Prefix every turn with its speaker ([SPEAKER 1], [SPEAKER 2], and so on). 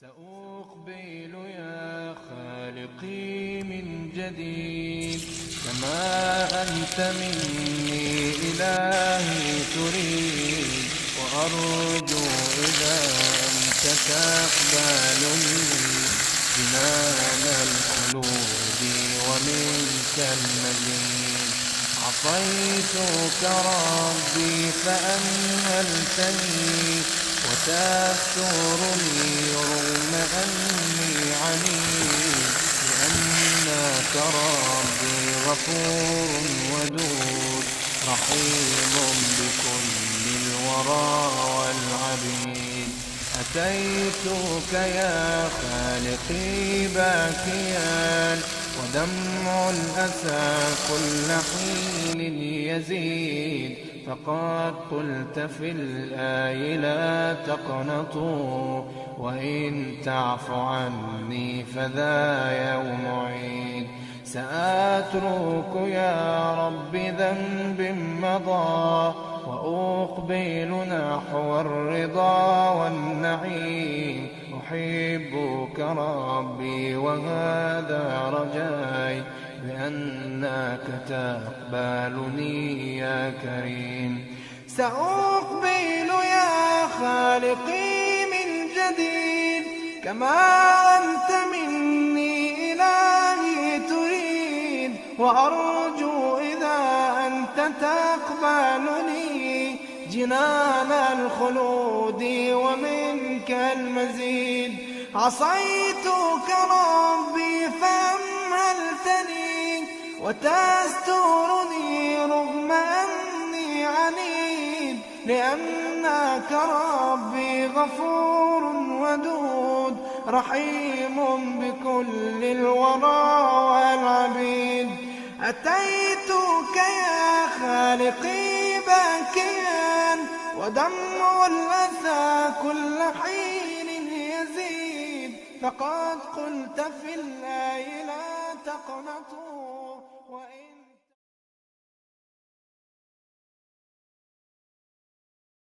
[SPEAKER 1] سأقبل يا خالقي من جديد كما أنت مني إلهي تريد، وأرجو إذا أنت تقبلني جنان الخلود ومنك المزيد. عصيتك ربي فأمهلتني وتسترني رغم أني عنيد، لأنك ربي غفور ودود رحيم بكل الورى والعبيد. أتيتك يا خالقي باكيا ودمع الأسى كل حين يزيد، فقد قلت في الآي لا تقنطوا وإن تعف عني فذا يوم عيد. سأترك يا رب ذنب مضى وأقبل نحو الرضا والنعيم. أحبك ربي وهذا رجاي بأنك تقبلني يا كريم. سأقبل يا خالقي من جديد كما أنت مني إلهي تريد، وأرجو إذا أنت تقبلني جنان الخلود ومنك المزيد. عصيتك ربي فأمهلتني وتسترني رغم أني عنيد، لأنك ربي غفور ودود رحيم بكل الورى والعبيد. أتيتك يا خالقي باكيا ودمع الأسى كل حين يزيد، فقد قلت في الآي لا تقنطوا وإن